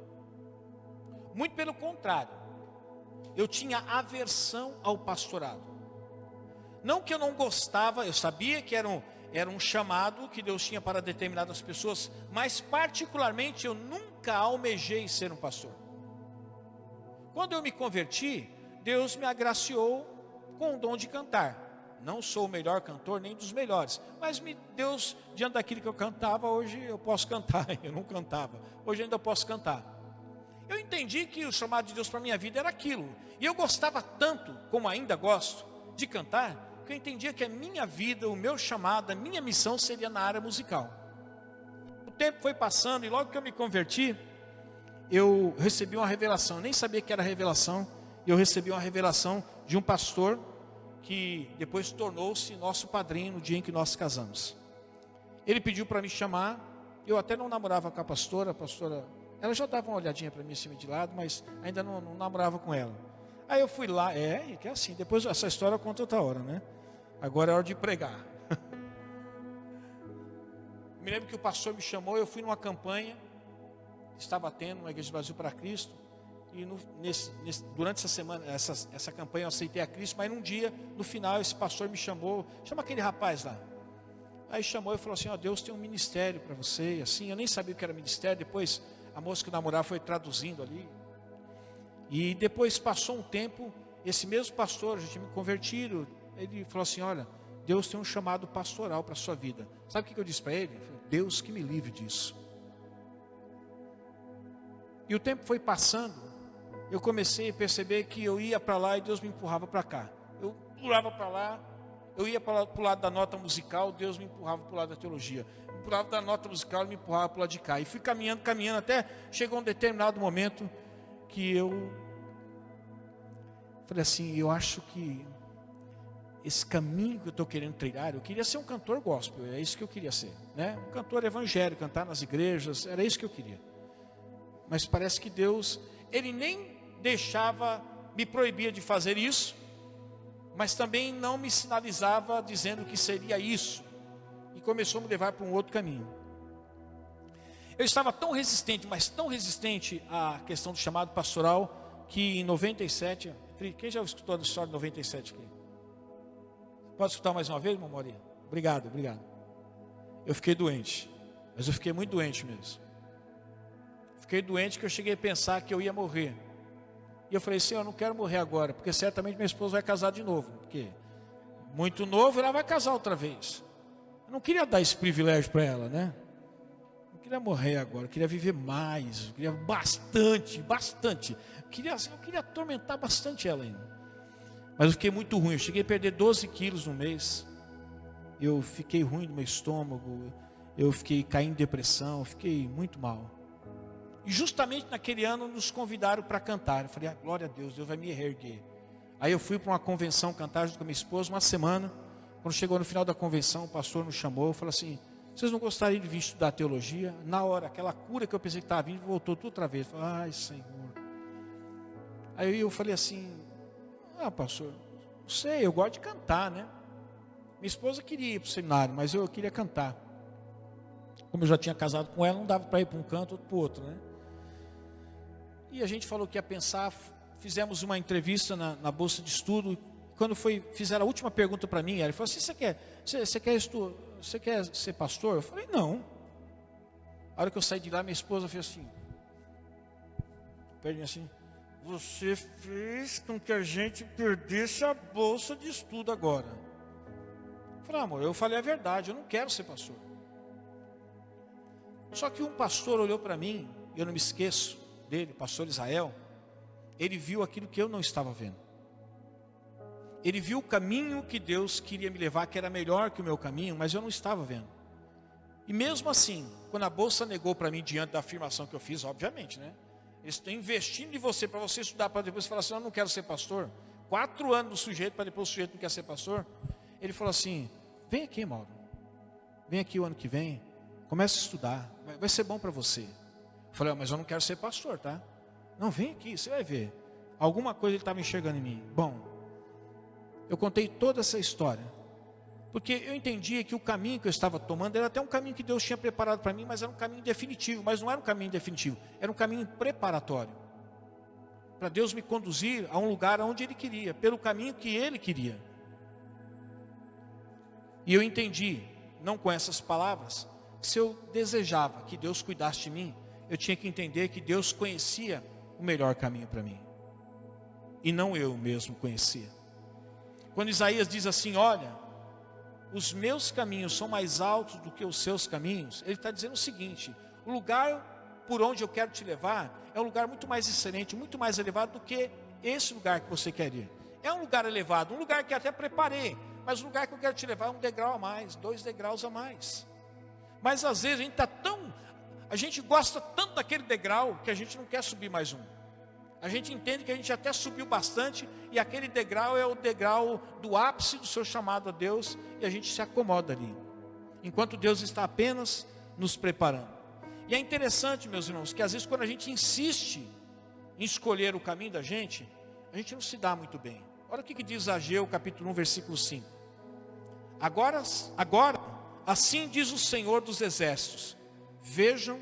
Muito pelo contrário. Eu tinha aversão ao pastorado. Não que eu não gostava, eu sabia que era um chamado que Deus tinha para determinadas pessoas, mas particularmente eu nunca almejei ser um pastor. Quando eu me converti, Deus me agraciou com o dom de cantar. Não sou o melhor cantor, nem dos melhores, mas Deus, diante daquilo que eu cantava, hoje eu posso cantar. Eu não cantava, hoje ainda posso cantar. Eu entendi que o chamado de Deus para a minha vida era aquilo, e eu gostava tanto, como ainda gosto, de cantar, que eu entendia que a minha vida, o meu chamado, a minha missão seria na área musical. O tempo foi passando, e logo que eu me converti, eu recebi uma revelação. Eu nem sabia que era revelação. Eu recebi uma revelação de um pastor que depois tornou-se nosso padrinho no dia em que nós casamos. Ele pediu para me chamar. Eu até não namorava com a pastora. Ela já dava uma olhadinha para mim assim de lado, mas ainda não namorava com ela. Aí eu fui lá, que é assim, depois essa história eu conto outra hora, né? Agora é hora de pregar. Me lembro que o pastor me chamou, eu fui numa campanha, estava tendo uma Igreja do Brasil para Cristo, e durante essa semana, essa campanha eu aceitei a Cristo, mas num dia, no final, esse pastor me chamou, chama aquele rapaz lá. Aí chamou e falou assim, Deus tem um ministério para você, e assim, eu nem sabia o que era ministério, depois a moça que namorava foi traduzindo ali. E depois passou um tempo, esse mesmo pastor, já tinha me convertido, ele falou assim, olha, Deus tem um chamado pastoral para a sua vida. Sabe o que eu disse para ele? Deus que me livre disso. E o tempo foi passando, eu comecei a perceber que eu ia para lá e Deus me empurrava para cá. Eu pulava para lá, eu ia para o lado da nota musical, Deus me empurrava para o lado da teologia. Eu pulava da nota musical, Ele me empurrava para o lado de cá. E fui caminhando, até chegou um determinado momento que eu falei assim, eu acho que esse caminho que eu estou querendo trilhar, eu queria ser um cantor gospel, é isso que eu queria ser, né? Um cantor evangélico, cantar nas igrejas, era isso que eu queria. Mas parece que Deus, Ele nem me proibia de fazer isso, mas também não me sinalizava dizendo que seria isso, e começou a me levar para um outro caminho. Eu estava tão resistente, mas tão resistente à questão do chamado pastoral, que em 97, quem já escutou a história de 97 aqui? Pode escutar mais uma vez, irmão Maurinho? Obrigado. Eu fiquei doente, mas eu fiquei muito doente mesmo. Fiquei doente que eu cheguei a pensar que eu ia morrer. E eu falei, Senhor, eu não quero morrer agora, porque certamente minha esposa vai casar de novo, porque muito novo ela vai casar outra vez. Eu não queria dar esse privilégio para ela, né? Não queria morrer agora, eu queria viver mais, eu queria bastante. Eu queria atormentar bastante ela ainda. Mas eu fiquei muito ruim, eu cheguei a perder 12 quilos no mês. Eu fiquei ruim no meu estômago, eu fiquei caindo em depressão, eu fiquei muito mal. E justamente naquele ano nos convidaram para cantar. Eu falei, glória a Deus, Deus vai me reerguer. Aí eu fui para uma convenção cantar junto com a minha esposa, uma semana. Quando chegou no final da convenção, o pastor nos chamou, falou assim, vocês não gostariam de vir estudar teologia? Na hora, aquela cura que eu pensei que estava vindo, voltou tudo outra vez. Eu falei, ai Senhor. Aí eu falei assim, pastor, não sei, eu gosto de cantar, né? Minha esposa queria ir para o seminário, mas eu queria cantar. como eu já tinha casado com ela, não dava para ir para um canto, outro para o outro, né? E a gente falou que ia pensar, fizemos uma entrevista na bolsa de estudo. Quando fizeram a última pergunta para mim, ela falou assim: você quer ser pastor? Eu falei: não. A hora que eu saí de lá, minha esposa fez assim, perto de mim assim: você fez com que a gente perdesse a bolsa de estudo agora. Eu falei: amor, eu falei a verdade, eu não quero ser pastor. Só que um pastor olhou para mim, eu não me esqueço dele, pastor Israel. Ele viu aquilo que eu não estava vendo. Ele viu o caminho que Deus queria me levar, que era melhor que o meu caminho, mas eu não estava vendo. E mesmo assim, quando a bolsa negou para mim, diante da afirmação que eu fiz, obviamente, né? Eles estão investindo em você, para você estudar, para depois falar assim: eu não quero ser pastor. 4 anos do sujeito, para depois o sujeito não quer ser pastor. Ele falou assim: vem aqui, Mauro. Vem aqui o ano que vem, comece a estudar, vai ser bom para você. Eu falei: mas eu não quero ser pastor, tá? Não, vem aqui, você vai ver. Alguma coisa ele estava enxergando em mim. Bom, eu contei toda essa história, porque eu entendia que o caminho que eu estava tomando era até um caminho que Deus tinha preparado para mim, mas era um caminho definitivo. Mas não era um caminho definitivo, era um caminho preparatório, para Deus me conduzir a um lugar onde Ele queria, pelo caminho que Ele queria. E eu entendi, não com essas palavras, que se eu desejava que Deus cuidasse de mim, eu tinha que entender que Deus conhecia o melhor caminho para mim, e não eu mesmo conhecia. Quando Isaías diz assim: olha, os meus caminhos são mais altos do que os seus caminhos, ele está dizendo o seguinte: o lugar por onde eu quero te levar é um lugar muito mais excelente, muito mais elevado do que esse lugar que você quer ir. É um lugar elevado, um lugar que até preparei, mas o lugar que eu quero te levar é um degrau a mais, 2 degraus a mais. Mas às vezes a gente gosta tanto daquele degrau que a gente não quer subir mais um. A gente entende que a gente até subiu bastante, e aquele degrau é o degrau do ápice do seu chamado a Deus, e a gente se acomoda ali, enquanto Deus está apenas nos preparando. E é interessante, meus irmãos, que às vezes quando a gente insiste em escolher o caminho da gente, a gente não se dá muito bem. Olha o que diz Ageu, capítulo 1, versículo 5. Agora, assim diz o Senhor dos Exércitos: vejam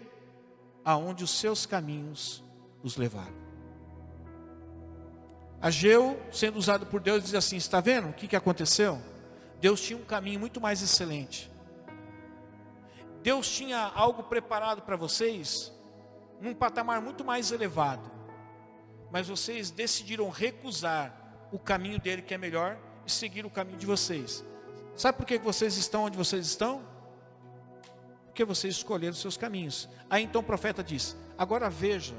aonde os seus caminhos os levaram. Ageu, sendo usado por Deus, diz assim: está vendo o que aconteceu? Deus tinha um caminho muito mais excelente. Deus tinha algo preparado para vocês, num patamar muito mais elevado. Mas vocês decidiram recusar o caminho dele, que é melhor, e seguir o caminho de vocês. Sabe por que vocês estão onde vocês estão? Porque vocês escolheram os seus caminhos. Aí então o profeta diz: agora veja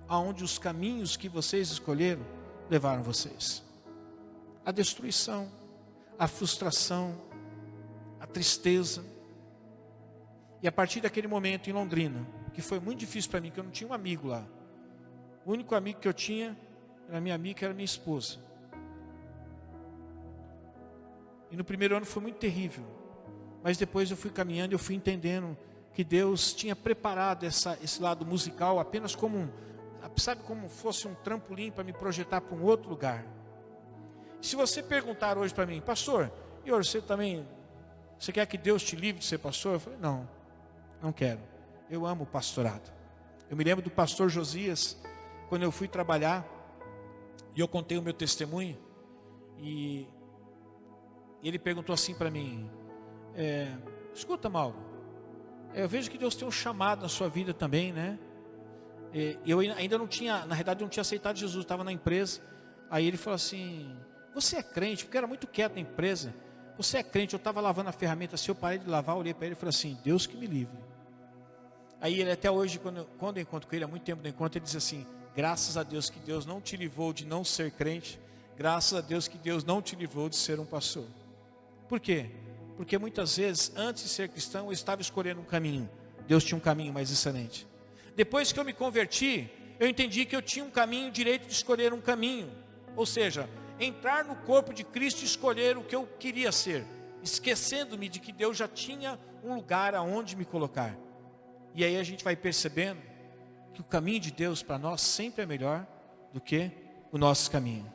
aonde os caminhos que vocês escolheram levaram vocês. A destruição, a frustração, a tristeza. E a partir daquele momento em Londrina, que foi muito difícil para mim, que eu não tinha um amigo lá. O único amigo que eu tinha era minha amiga, que era minha esposa. E no primeiro ano foi muito terrível. Mas depois eu fui caminhando, eu fui entendendo que Deus tinha preparado esse lado musical apenas como como fosse um trampolim para me projetar para um outro lugar. Se você perguntar hoje para mim: pastor, e hoje você quer que Deus te livre de ser pastor? Eu falei: não quero. Eu amo o pastorado. Eu me lembro do pastor Josias, quando eu fui trabalhar, e eu contei o meu testemunho, e ele perguntou assim para mim: escuta, Mauro, eu vejo que Deus tem um chamado na sua vida também, né? Eu ainda não tinha, na realidade eu não tinha aceitado Jesus, estava na empresa. Aí ele falou assim: você é crente? Porque eu era muito quieto na empresa. Você é crente? Eu estava lavando a ferramenta assim, eu parei de lavar, olhei para ele e falei assim: Deus que me livre. Aí ele até hoje, quando eu encontro com ele, há muito tempo no encontro, ele diz assim: graças a Deus que Deus não te livrou de não ser crente, graças a Deus que Deus não te livrou de ser um pastor. Por quê? Porque muitas vezes, antes de ser cristão, eu estava escolhendo um caminho, Deus tinha um caminho mais excelente. Depois que eu me converti, eu entendi que eu tinha um caminho, direito de escolher um caminho, ou seja, entrar no corpo de Cristo e escolher o que eu queria ser, esquecendo-me de que Deus já tinha um lugar aonde me colocar. E aí a gente vai percebendo que o caminho de Deus para nós sempre é melhor do que o nosso caminho.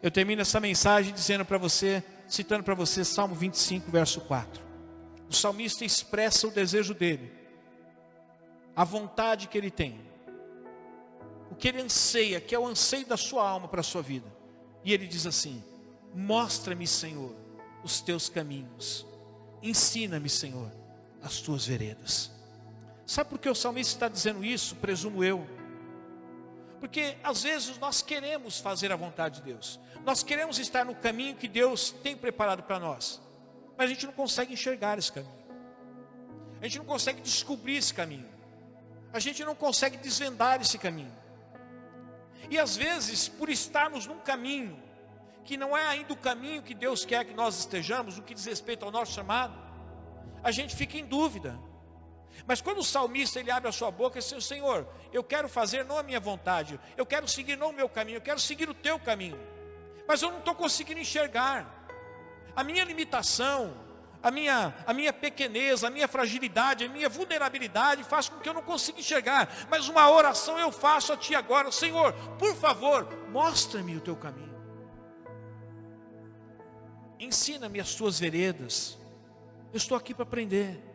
Eu termino essa mensagem dizendo para você, citando para você Salmo 25, verso 4. O salmista expressa o desejo dele a vontade que Ele tem, o que Ele anseia, que é o anseio da sua alma para a sua vida. E Ele diz assim: mostra-me, Senhor, os teus caminhos, ensina-me, Senhor, as tuas veredas. Sabe por que o salmista está dizendo isso? Presumo eu. Porque às vezes nós queremos fazer a vontade de Deus, nós queremos estar no caminho que Deus tem preparado para nós, mas a gente não consegue enxergar esse caminho, a gente não consegue descobrir esse caminho, a gente não consegue desvendar esse caminho. E às vezes, por estarmos num caminho que não é ainda o caminho que Deus quer que nós estejamos, no que diz respeito ao nosso chamado, a gente fica em dúvida. Mas quando o salmista ele abre a sua boca e diz: Senhor, eu quero fazer não a minha vontade, eu quero seguir não o meu caminho, eu quero seguir o teu caminho, mas eu não estou conseguindo enxergar. A minha limitação, a minha pequenez, a minha fragilidade, a minha vulnerabilidade faz com que eu não consiga enxergar. Mas uma oração eu faço a Ti agora: Senhor, por favor, mostra-me o teu caminho, ensina-me as tuas veredas, eu estou aqui para aprender.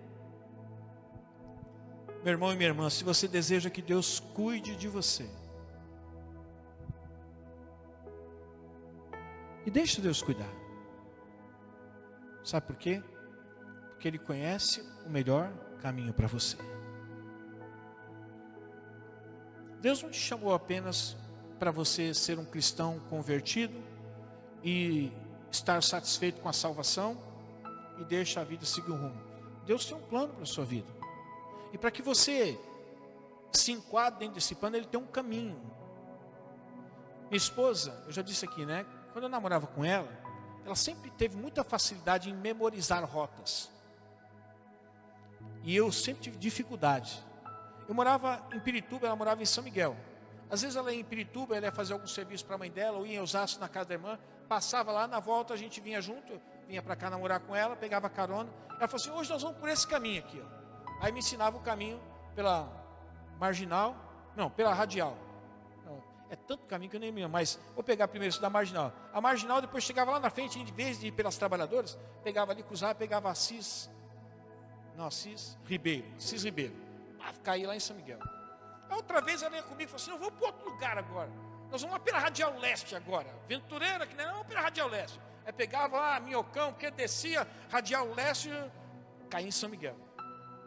Meu irmão e minha irmã, se você deseja que Deus cuide de você, e deixe Deus cuidar. Sabe por quê? Porque Ele conhece o melhor caminho para você. Deus não te chamou apenas para você ser um cristão convertido e estar satisfeito com a salvação e deixa a vida seguir um rumo. Deus tem um plano para a sua vida. E para que você se enquadre dentro desse plano, Ele tem um caminho. Minha esposa, eu já disse aqui, né? Quando eu namorava com ela, ela sempre teve muita facilidade em memorizar rotas. E eu sempre tive dificuldade. Eu morava em Pirituba, ela morava em São Miguel. Às vezes ela ia em Pirituba, ela ia fazer algum serviço para a mãe dela, ou ia em Osasco na casa da irmã, passava lá, na volta a gente vinha junto, vinha para cá namorar com ela, pegava carona. Ela falou assim: hoje nós vamos por esse caminho aqui, ó. Aí me ensinava o caminho pela marginal, não, pela radial. Não, é tanto caminho que eu nem me lembro, mas vou pegar primeiro isso da marginal. A marginal, depois chegava lá na frente, em vez de ir pelas trabalhadoras, pegava ali, cruzava, pegava Assis Ribeiro. Caí lá em São Miguel. A outra vez ela ia comigo e falou assim: não, vou para outro lugar agora. Nós vamos lá pela Radial Leste agora. Aventureira, que não, vamos pela Radial Leste. Aí pegava lá Minhocão, porque descia Radial Leste, caí em São Miguel.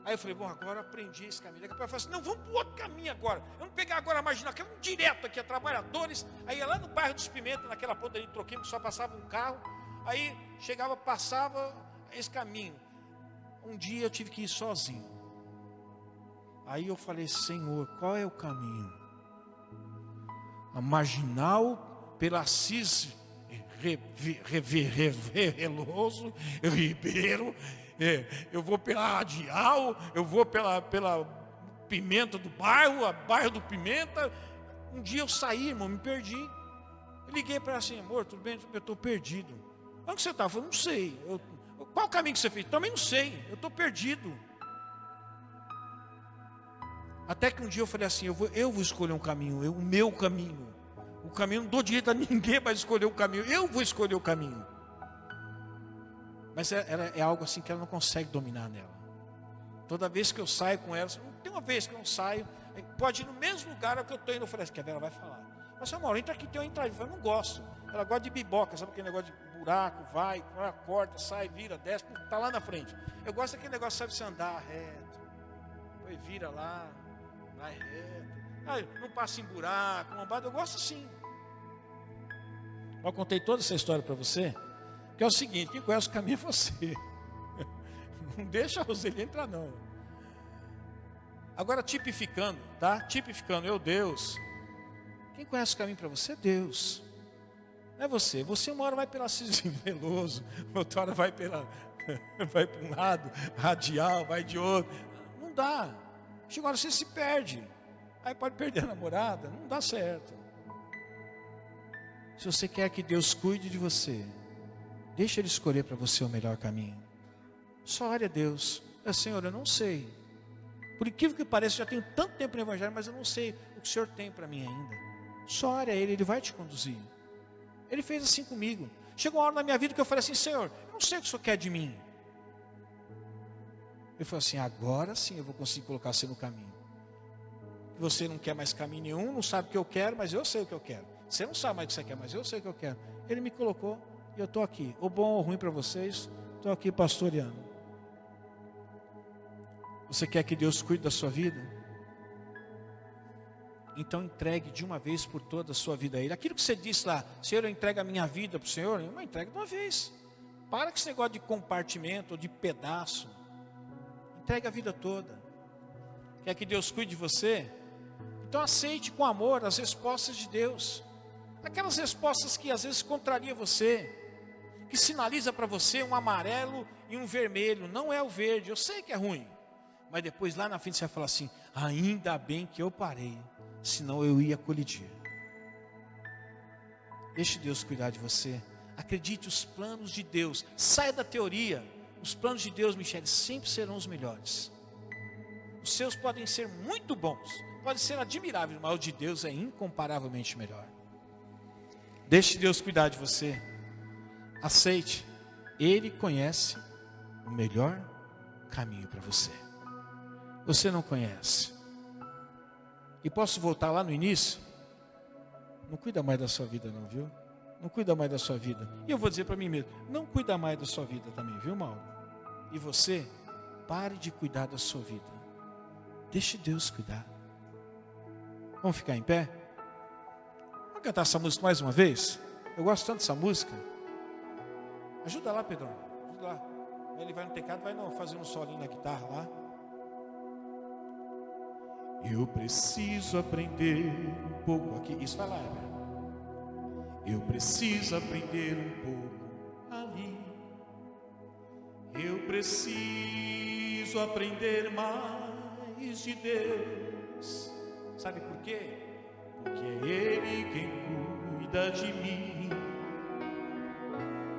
Aí eu falei: bom, agora eu aprendi esse caminho. Daqui a pouco eu falei assim: não, vamos para o outro caminho agora. Vamos pegar agora a marginal, que é um direto aqui, a trabalhadores. Aí ia lá no bairro dos Pimentas, naquela ponta ali de Troquinho, que só passava um carro. Aí chegava, passava esse caminho. Um dia eu tive que ir sozinho. Aí eu falei: Senhor, qual é o caminho? A marginal pela Assis Reveloso Ribeiro. Eu vou pela radial, eu vou pela Pimenta do bairro, a bairro do Pimenta. Um dia eu saí, irmão, me perdi. Eu liguei para ela assim: amor, tudo bem? Eu estou perdido. Onde você está? Eu falei: não sei. Qual o caminho que você fez? Também não sei, eu estou perdido. Até que um dia eu falei assim: eu vou escolher um caminho, o meu caminho. O caminho, não dou direito a ninguém para escolher o caminho, eu vou escolher o caminho. Mas é algo assim que ela não consegue dominar nela. Toda vez que eu saio com ela, tem uma vez que eu não saio, pode ir no mesmo lugar que eu estou indo. Eu falei assim: que a Vera vai falar. Mas amor, entra aqui, tem uma entrada. Eu falei: não gosto. Ela gosta de biboca, sabe aquele negócio de buraco, vai, corta, sai, vira, desce, está lá na frente. Eu gosto daquele negócio, sabe, você andar reto, depois vira lá, vai reto. Aí, não passa em buraco, lombada. Eu gosto assim. Eu contei toda essa história para você, que é o seguinte: quem conhece o caminho é você. Não deixa a Roseli entrar não. Agora tipificando, tá? Tipificando, Deus. Quem conhece o caminho para você é Deus. Não é você. Você uma hora vai pela Assis Veloso, outra hora vai para um lado, radial, vai de outro. Não dá. Chega uma hora você se perde. Aí pode perder a namorada, não dá certo. Se você quer que Deus cuide de você, deixa Ele escolher para você o melhor caminho. Só ore a Deus: Senhor, eu não sei. Por incrível que pareça, já tenho tanto tempo no Evangelho, mas eu não sei o que o Senhor tem para mim ainda. Só ore a Ele, Ele vai te conduzir. Ele fez assim comigo. Chegou uma hora na minha vida que eu falei assim: Senhor, eu não sei o que o Senhor quer de mim. Ele falou assim: agora sim eu vou conseguir colocar você no caminho. Você não quer mais caminho nenhum, não sabe o que eu quero, mas eu sei o que eu quero. Você não sabe mais o que você quer, mas eu sei o que eu quero. Ele me colocou e eu estou aqui. Ou bom ou ruim para vocês, estou aqui pastoreando. Você quer que Deus cuide da sua vida? Então entregue de uma vez por todas a sua vida a Ele. Aquilo que você disse lá, Senhor, eu entrego a minha vida para o Senhor, eu entrego de uma vez. Para com esse negócio de compartimento ou de pedaço. Entregue a vida toda. Quer que Deus cuide de você? Então aceite com amor as respostas de Deus. Aquelas respostas que às vezes contrariam você, que sinaliza para você um amarelo e um vermelho. Não é o verde, eu sei que é ruim, mas depois lá na frente você vai falar assim: ainda bem que eu parei, senão eu ia colidir. Deixe Deus cuidar de você. Acredite, os planos de Deus, saia da teoria. Os planos de Deus, Michele, sempre serão os melhores. Os seus podem ser muito bons, podem ser admiráveis, mas o de Deus é incomparavelmente melhor. Deixe Deus cuidar de você. Aceite, Ele conhece o melhor caminho para você. Você não conhece. E posso voltar lá no início? Não cuida mais da sua vida não, viu? Não cuida mais da sua vida. E eu vou dizer para mim mesmo, não cuida mais da sua vida também, viu, Mauro? E você, pare de cuidar da sua vida. Deixe Deus cuidar. Vamos ficar em pé? Vamos cantar essa música mais uma vez? Eu gosto tanto dessa música. Ajuda lá, Pedrão. Ajuda lá. Ele vai no teclado, vai fazer um solinho na guitarra lá. Eu preciso aprender um pouco aqui. Isso, vai lá, Heber. Eu preciso aprender um pouco ali. Eu preciso aprender mais de Deus. Sabe por quê? Porque é Ele quem cuida de mim.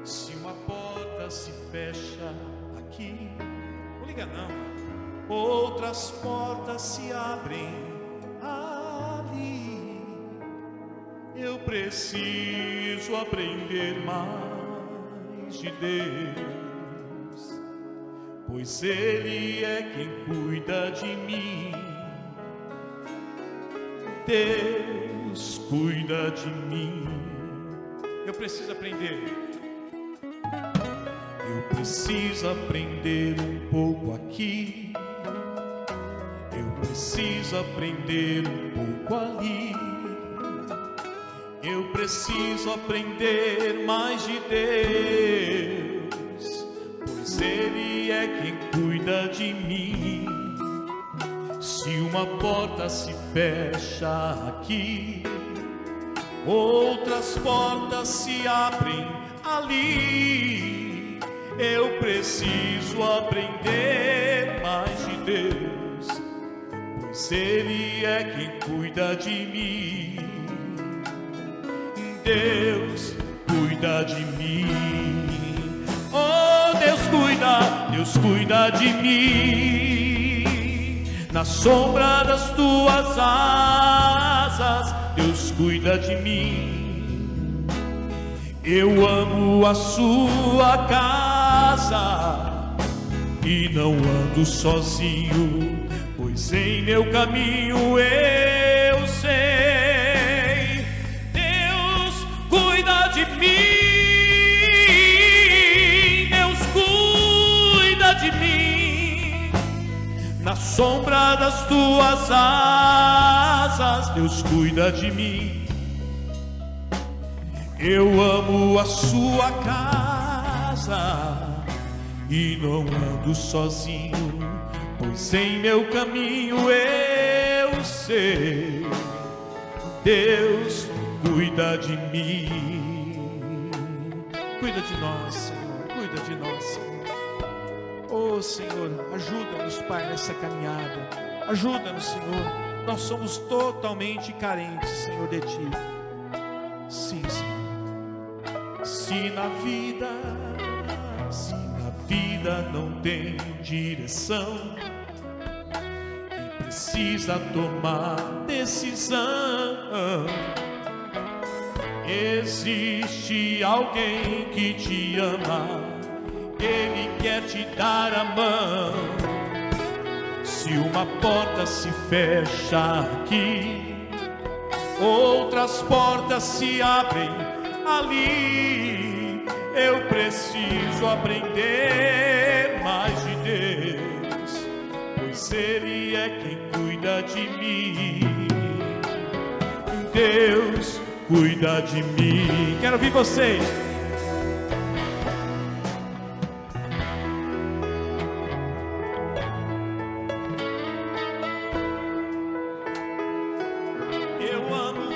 Se uma porta se fecha aqui, não liga não, outras portas se abrem ali. Eu preciso aprender mais de Deus, pois Ele é quem cuida de mim. Deus cuida de mim. Eu preciso aprender. Eu preciso aprender um pouco aqui. Eu preciso aprender um pouco ali. Eu preciso aprender mais de Deus, pois Ele é quem cuida de mim. Se uma porta se fecha aqui, outras portas se abrem ali. Eu preciso aprender mais de Deus, pois Ele é quem cuida de mim. Deus cuida de mim. Oh, Deus cuida de mim. Na sombra das tuas asas, Deus cuida de mim. Eu amo a sua casa e não ando sozinho, pois em meu caminho eu sei, Deus cuida de mim. Deus cuida de mim. Na sombra das tuas asas, Deus cuida de mim. Eu amo a sua casa e não ando sozinho, pois em meu caminho eu sei, Deus cuida de mim. Cuida de nós, Senhor, cuida de nós, Senhor. Oh, Senhor, ajuda-nos, Pai, nessa caminhada. Ajuda-nos, Senhor. Nós somos totalmente carentes, Senhor, de Ti. Sim, Senhor. Se na vida não tem direção e precisa tomar decisão, existe alguém que te ama, Ele quer te dar a mão. Se Se uma porta se fecha aqui, outras portas se abrem ali. Eu preciso aprender mais de Deus, pois Ele é quem cuida de mim. Deus cuida de mim. Quero ouvir vocês. Eu amo.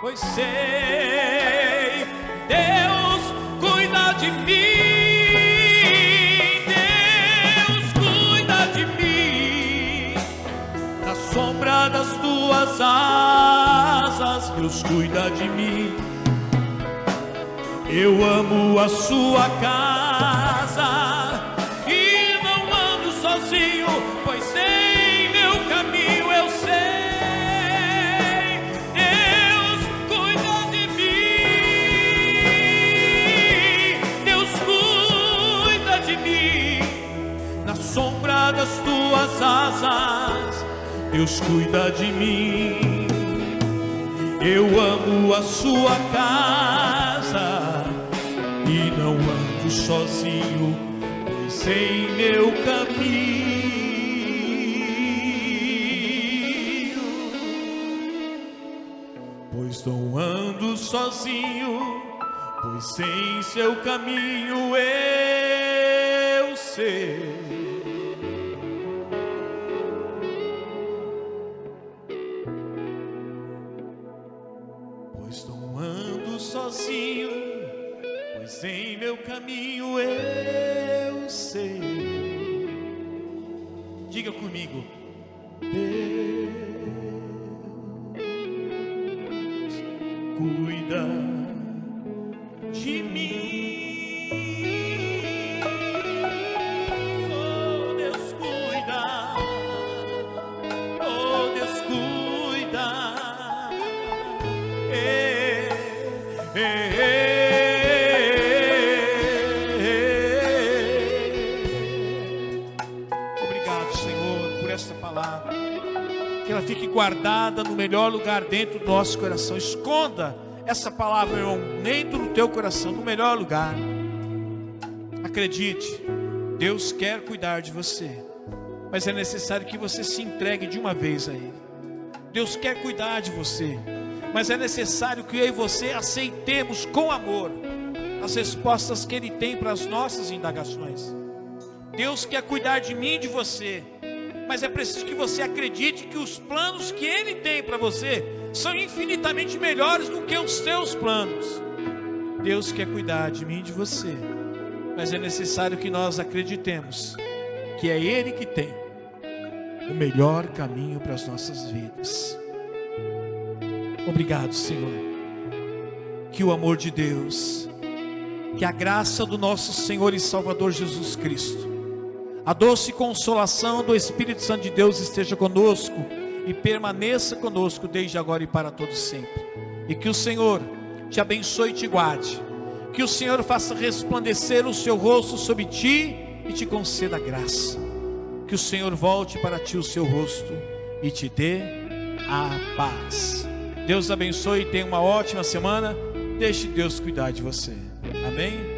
Pois sei, Deus cuida de mim. Sombra das tuas asas, Deus cuida de mim. Eu amo a sua casa e não ando sozinho, pois em meu caminho eu sei, Deus cuida de mim. Deus cuida de mim. Na sombra das tuas asas, Deus cuida de mim. Eu amo a sua casa e não ando sozinho, pois em meu caminho, pois não ando sozinho, pois em seu caminho eu sei. Pois não ando sozinho, pois em meu caminho eu sei. Diga comigo: Deus cuida de mim. Oh, Deus cuida. Oh, Deus cuida. Obrigado, Senhor, por esta palavra. Que ela fique guardada no melhor lugar dentro do nosso coração. Esconda essa palavra, meu irmão, dentro do teu coração, no melhor lugar. Acredite, Deus quer cuidar de você, mas é necessário que você se entregue de uma vez a Ele. Deus quer cuidar de você, mas é necessário que eu e você aceitemos com amor as respostas que Ele tem para as nossas indagações. Deus quer cuidar de mim e de você, mas é preciso que você acredite que os planos que Ele tem para você são infinitamente melhores do que os seus planos. Deus quer cuidar de mim e de você, mas é necessário que nós acreditemos que é Ele que tem o melhor caminho para as nossas vidas. Obrigado, Senhor. Que o amor de Deus, que a graça do nosso Senhor e Salvador Jesus Cristo, a doce consolação do Espírito Santo de Deus esteja conosco e permaneça conosco desde agora e para todo sempre. E que o Senhor te abençoe e te guarde. Que o Senhor faça resplandecer o seu rosto sobre ti e te conceda graça. Que o Senhor volte para ti o seu rosto e te dê a paz. Deus abençoe e tenha uma ótima semana. Deixe Deus cuidar de você. Amém?